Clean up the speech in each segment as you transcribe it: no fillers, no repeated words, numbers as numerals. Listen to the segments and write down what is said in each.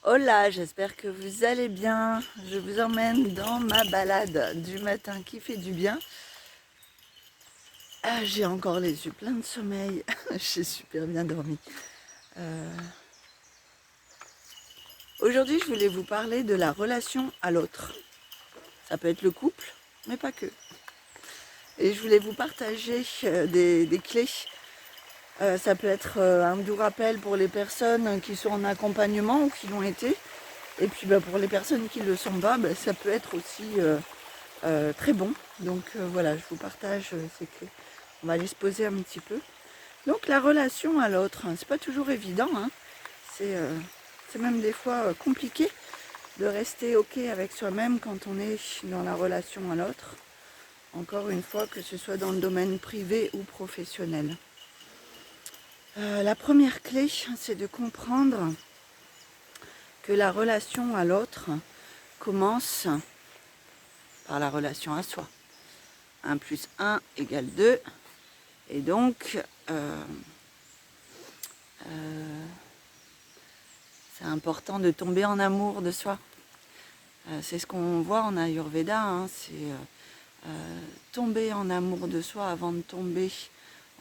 Hola, j'espère que vous allez bien. Je vous emmène dans ma balade du matin qui fait du bien. Ah, j'ai encore les yeux pleins de sommeil. J'ai super bien dormi. Euh, Aujourd'hui, je voulais vous parler de la relation à l'autre. Ça peut être le couple, mais pas que. Et je voulais vous partager des clés. Ça peut être un doux rappel pour les personnes qui sont en accompagnement ou qui l'ont été. Et puis pour les personnes qui ne le sont pas, ça peut être aussi très bon. Donc voilà, je vous partage ces clés. On va aller se poser un petit peu. Donc la relation à l'autre, hein, c'est pas toujours évident. Hein. C'est même des fois compliqué de rester ok avec soi-même quand on est dans la relation à l'autre. Encore une fois, que ce soit dans le domaine privé ou professionnel. La première clé, c'est de comprendre que la relation à l'autre commence par la relation à soi. 1 plus 1 égale 2. Et donc, c'est important de tomber en amour de soi. C'est ce qu'on voit en Ayurveda, hein, c'est tomber en amour de soi avant de tomber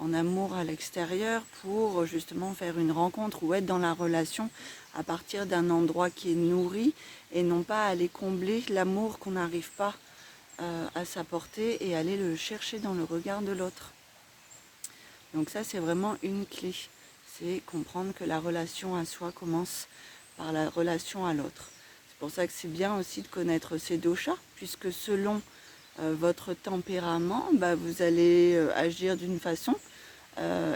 en amour à l'extérieur pour justement faire une rencontre ou être dans la relation à partir d'un endroit qui est nourri et non pas aller combler l'amour qu'on n'arrive pas à s'apporter et aller le chercher dans le regard de l'autre. Donc ça, c'est vraiment une clé. C'est comprendre que la relation à soi commence par la relation à l'autre. C'est pour ça que c'est bien aussi de connaître ces doshas, puisque selon votre tempérament, vous allez agir d'une façon.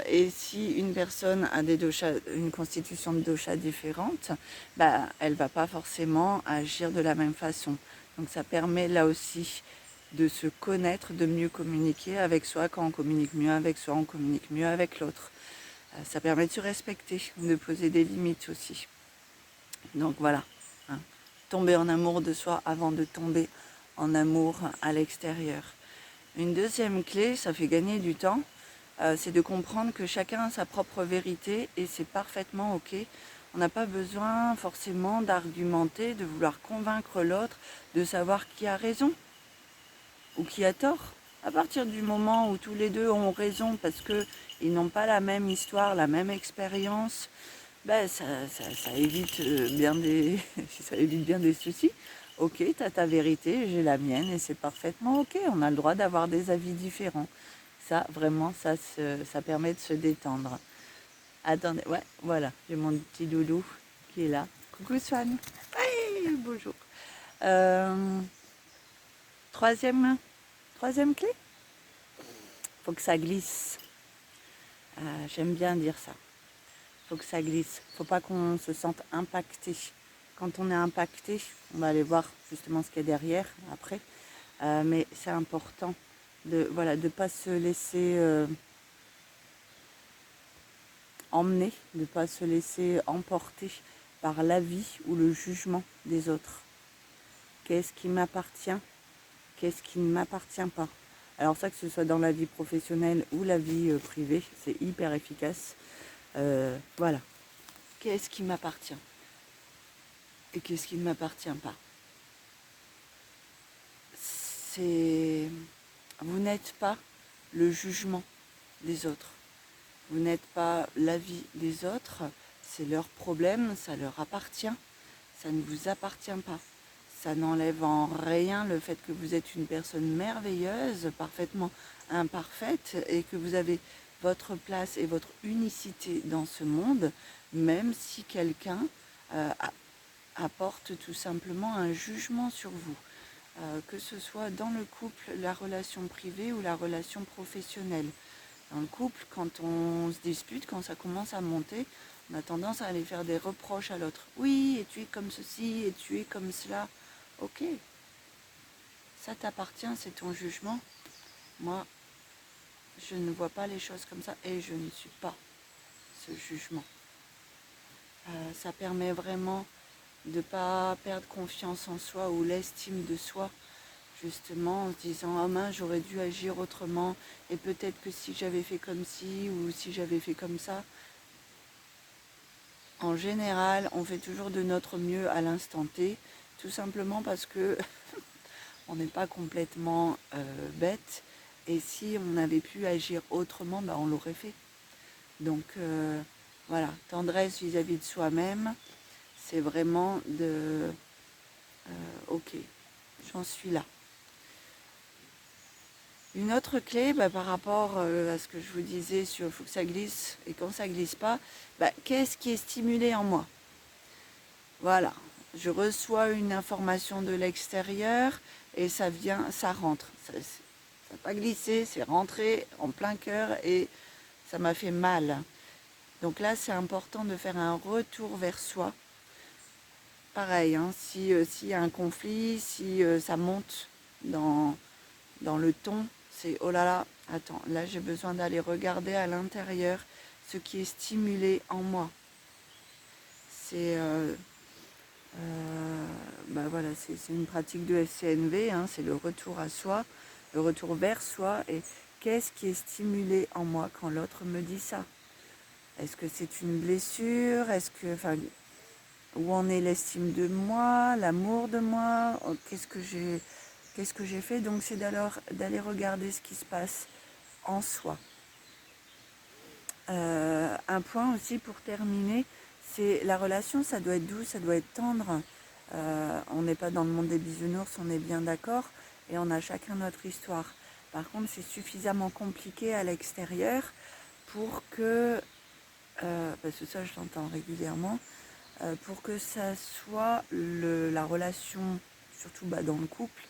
Et si une personne a des doshas, une constitution de doshas différente, elle ne va pas forcément agir de la même façon. Donc ça permet là aussi de se connaître, de mieux communiquer avec soi. Quand on communique mieux avec soi, on communique mieux avec l'autre. Ça permet de se respecter, de poser des limites aussi. Donc voilà, hein. Tomber en amour de soi avant de tomber en amour à l'extérieur. Une deuxième clé, ça fait gagner du temps, c'est de comprendre que chacun a sa propre vérité et c'est parfaitement ok. On n'a pas besoin forcément d'argumenter, de vouloir convaincre l'autre, de savoir qui a raison ou qui a tort. À partir du moment où tous les deux ont raison parce qu'ils n'ont pas la même histoire, la même expérience, ça évite ça évite bien des soucis. Ok, tu as ta vérité, j'ai la mienne et c'est parfaitement ok. On a le droit d'avoir des avis différents. Ça, vraiment, ça permet de se détendre. Attendez, ouais, voilà, j'ai mon petit doudou qui est là. Coucou Swan. Oui, bonjour. Euh, troisième, troisième clé, faut que ça glisse. J'aime bien dire ça. Faut que ça glisse. Faut pas qu'on se sente impacté. Quand on est impacté, on va aller voir justement ce qu'il y a derrière après. Mais c'est important de ne pas se laisser emmener, de ne pas se laisser emporter par l'avis ou le jugement des autres. Qu'est-ce qui m'appartient? Qu'est-ce qui ne m'appartient pas? Alors ça, que ce soit dans la vie professionnelle ou la vie privée, c'est hyper efficace. Voilà. Qu'est-ce qui m'appartient et qu'est-ce qui ne m'appartient pas? C'est... Vous n'êtes pas le jugement des autres. Vous n'êtes pas l'avis des autres. C'est leur problème, ça leur appartient. Ça ne vous appartient pas. Ça n'enlève en rien le fait que vous êtes une personne merveilleuse, parfaitement imparfaite, et que vous avez votre place et votre unicité dans ce monde, même si quelqu'un apporte tout simplement un jugement sur vous. Que ce soit dans le couple, la relation privée ou la relation professionnelle. Dans le couple, quand on se dispute, quand ça commence à monter, on a tendance à aller faire des reproches à l'autre. Oui, et tu es comme ceci, et tu es comme cela. Ok, ça t'appartient, c'est ton jugement. Moi, je ne vois pas les choses comme ça et je ne suis pas ce jugement. Ça permet vraiment de ne pas perdre confiance en soi ou l'estime de soi, justement en se disant « Ah mince, j'aurais dû agir autrement et peut-être que si j'avais fait comme ci ou si j'avais fait comme ça, en général, on fait toujours de notre mieux à l'instant T, tout simplement parce que on n'est pas complètement bête, et si on avait pu agir autrement, bah, on l'aurait fait. Donc voilà, tendresse vis-à-vis de soi-même, c'est vraiment de ok, j'en suis là. Une autre clé, bah, par rapport à ce que je vous disais sur il faut que ça glisse, et quand ça glisse pas, bah, qu'est-ce qui est stimulé en moi? Voilà, je reçois une information de l'extérieur et ça vient, ça rentre. Ça n'a pas glissé, c'est rentré en plein cœur et ça m'a fait mal. Donc là, c'est important de faire un retour vers soi. Pareil, hein, s'il y a un conflit, si ça monte dans le ton, c'est oh là là, attends, là j'ai besoin d'aller regarder à l'intérieur ce qui est stimulé en moi. C'est bah voilà, c'est une pratique de FCNV, hein, c'est le retour à soi, le retour vers soi, et qu'est-ce qui est stimulé en moi quand l'autre me dit ça? Est-ce que c'est une blessure? Est-ce que, enfin, où en est l'estime de moi, l'amour de moi? Qu'est-ce que j'ai fait? Donc c'est d'aller regarder ce qui se passe en soi. Un point aussi pour terminer, c'est la relation, ça doit être doux, ça doit être tendre. On n'est pas dans le monde des bisounours, on est bien d'accord, et on a chacun notre histoire. Par contre, c'est suffisamment compliqué à l'extérieur pour que, parce que ça je l'entends régulièrement, pour que ça soit la relation, surtout dans le couple,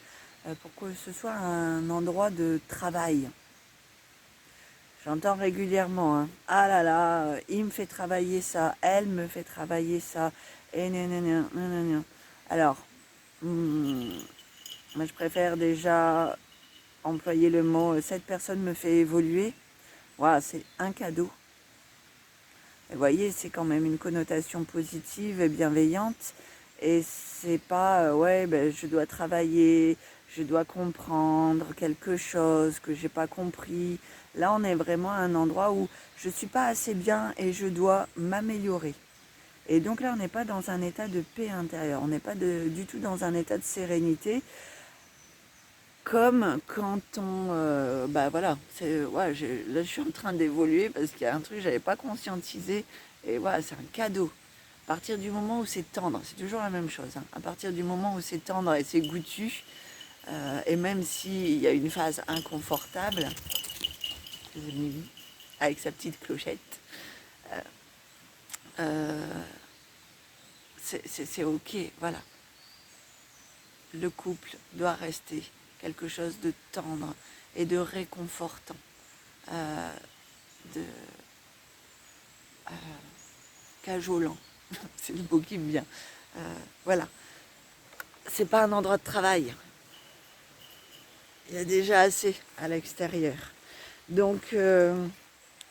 pour que ce soit un endroit de travail. J'entends régulièrement, hein. Ah là là, il me fait travailler ça, elle me fait travailler ça, et nanana, nanana. Alors, moi je préfère déjà employer le mot cette personne me fait évoluer. Voilà, c'est un cadeau. Et vous voyez, c'est quand même une connotation positive et bienveillante. Et c'est pas, ouais, je dois travailler, je dois comprendre quelque chose que j'ai pas compris. Là, on est vraiment à un endroit où je suis pas assez bien et je dois m'améliorer. Et donc là, on n'est pas dans un état de paix intérieure, on n'est pas du tout dans un état de sérénité, comme quand on... bah voilà, ouais, là je suis en train d'évoluer parce qu'il y a un truc que je n'avais pas conscientisé, et voilà, c'est un cadeau. À partir du moment où c'est tendre, c'est toujours la même chose, hein. À partir du moment où c'est tendre et c'est goûtu, et même s'il y a une phase inconfortable, avec sa petite clochette, euh, c'est ok, voilà. Le couple doit rester quelque chose de tendre et de réconfortant, euh, de cajolant, c'est le mot qui me vient. Voilà, c'est pas un endroit de travail, il y a déjà assez à l'extérieur. Donc,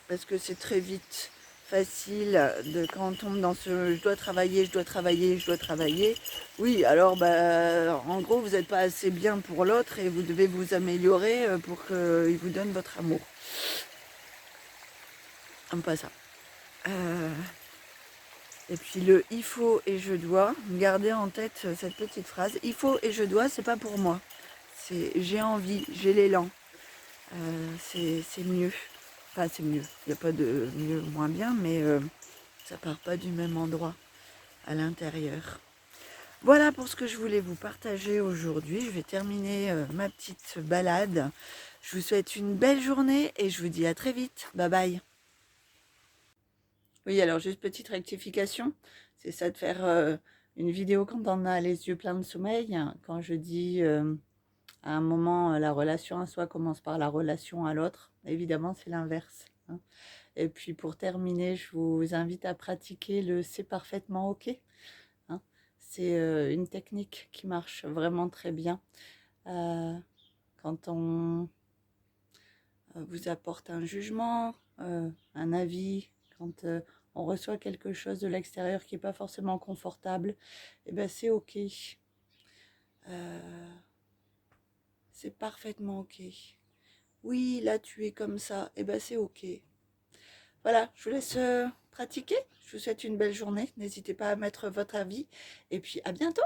parce que c'est très vite facile quand on tombe dans ce je dois travailler, je dois travailler, je dois travailler. Oui, alors en gros, vous n'êtes pas assez bien pour l'autre et vous devez vous améliorer pour qu'il vous donne votre amour. Pas ça. Et puis le il faut et je dois, gardez en tête cette petite phrase. Il faut et je dois, c'est pas pour moi. C'est j'ai envie, j'ai l'élan. C'est mieux. Enfin, c'est mieux. Il n'y a pas de mieux ou moins bien, mais ça part pas du même endroit à l'intérieur. Voilà pour ce que je voulais vous partager aujourd'hui. Je vais terminer ma petite balade. Je vous souhaite une belle journée et je vous dis à très vite. Bye bye. Oui, alors juste petite rectification. C'est ça de faire une vidéo quand on a les yeux pleins de sommeil. Quand je dis à un moment la relation à soi commence par la relation à l'autre. Évidemment, c'est l'inverse, hein. Et puis pour terminer, je vous invite à pratiquer le c'est parfaitement ok, hein. C'est une technique qui marche vraiment très bien quand on vous apporte un jugement, un avis, quand on reçoit quelque chose de l'extérieur qui n'est pas forcément confortable, et ben c'est ok. C'est parfaitement ok. Oui, là tu es comme ça, et ben c'est ok. Voilà, je vous laisse pratiquez. Je vous souhaite une belle journée. N'hésitez pas à mettre votre avis. Et puis à bientôt.